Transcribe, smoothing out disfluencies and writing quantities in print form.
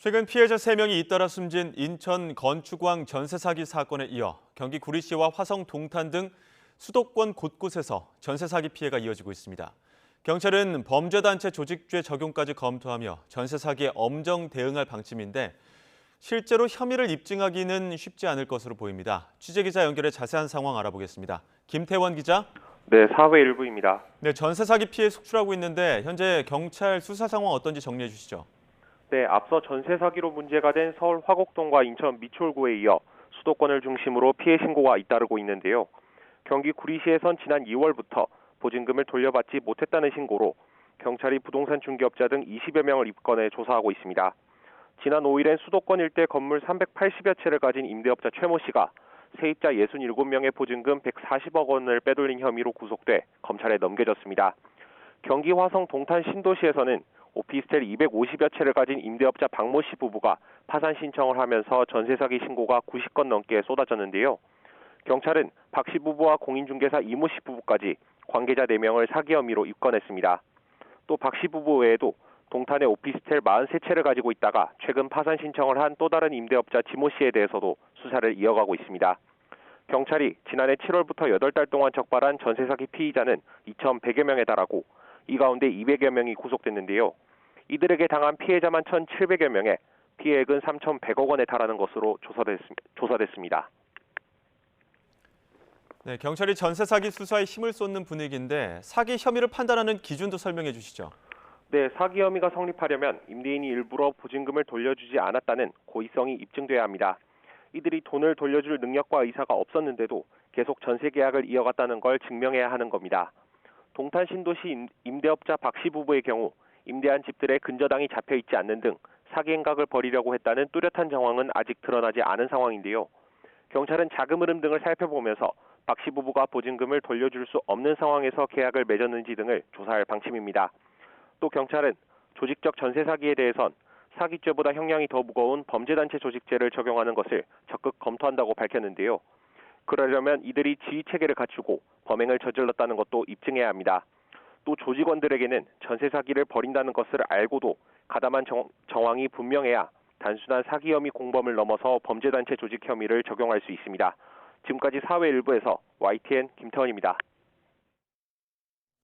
최근 피해자 3명이 잇따라 숨진 인천 건축왕 전세 사기 사건에 이어 경기 구리시와 화성 동탄 등 수도권 곳곳에서 전세 사기 피해가 이어지고 있습니다. 경찰은 범죄단체 조직죄 적용까지 검토하며 전세 사기에 엄정 대응할 방침인데 실제로 혐의를 입증하기는 쉽지 않을 것으로 보입니다. 취재기자 연결해 자세한 상황 알아보겠습니다. 김태원 기자. 네, 사회 일부입니다. 네, 전세 사기 피해 속출하고 있는데 현재 경찰 수사 상황 어떤지 정리해 주시죠. 네, 앞서 전세 사기로 문제가 된 서울 화곡동과 인천 미추홀구에 이어 수도권을 중심으로 피해 신고가 잇따르고 있는데요. 경기 구리시에선 지난 2월부터 보증금을 돌려받지 못했다는 신고로 경찰이 부동산 중개업자 등 20여 명을 입건해 조사하고 있습니다. 지난 5일엔 수도권 일대 건물 380여 채를 가진 임대업자 최모 씨가 세입자 67명의 보증금 140억 원을 빼돌린 혐의로 구속돼 검찰에 넘겨졌습니다. 경기 화성 동탄 신도시에서는 오피스텔 250여 채를 가진 임대업자 박모 씨 부부가 파산 신청을 하면서 전세 사기 신고가 90건 넘게 쏟아졌는데요. 경찰은 박 씨 부부와 공인중개사 이모 씨 부부까지 관계자 4명을 사기 혐의로 입건했습니다. 또 박 씨 부부 외에도 동탄의 오피스텔 43채를 가지고 있다가 최근 파산 신청을 한 또 다른 임대업자 지모 씨에 대해서도 수사를 이어가고 있습니다. 경찰이 지난해 7월부터 8달 동안 적발한 전세 사기 피의자는 2,100여 명에 달하고 이 가운데 200여 명이 구속됐는데요. 이들에게 당한 피해자만 1,700여 명에 피해액은 3,100억 원에 달하는 것으로 조사됐습니다. 네, 경찰이 전세 사기 수사에 힘을 쏟는 분위기인데 사기 혐의를 판단하는 기준도 설명해 주시죠. 네, 사기 혐의가 성립하려면 임대인이 일부러 보증금을 돌려주지 않았다는 고의성이 입증돼야 합니다. 이들이 돈을 돌려줄 능력과 의사가 없었는데도 계속 전세 계약을 이어갔다는 걸 증명해야 하는 겁니다. 동탄 신도시 임대업자 박 씨 부부의 경우 임대한 집들의 근저당이 잡혀있지 않는 등 사기 행각을 벌이려고 했다는 뚜렷한 정황은 아직 드러나지 않은 상황인데요. 경찰은 자금 흐름 등을 살펴보면서 박 씨 부부가 보증금을 돌려줄 수 없는 상황에서 계약을 맺었는지 등을 조사할 방침입니다. 또 경찰은 조직적 전세 사기에 대해선 사기죄보다 형량이 더 무거운 범죄단체 조직죄를 적용하는 것을 적극 검토한다고 밝혔는데요. 그러려면 이들이 지휘체계를 갖추고 범행을 저질렀다는 것도 입증해야 합니다. 또 조직원들에게는 전세 사기를 벌인다는 것을 알고도 가담한 정황이 분명해야 단순한 사기 혐의 공범을 넘어서 범죄단체 조직 혐의를 적용할 수 있습니다. 지금까지 사회 일부에서 YTN 김태원입니다.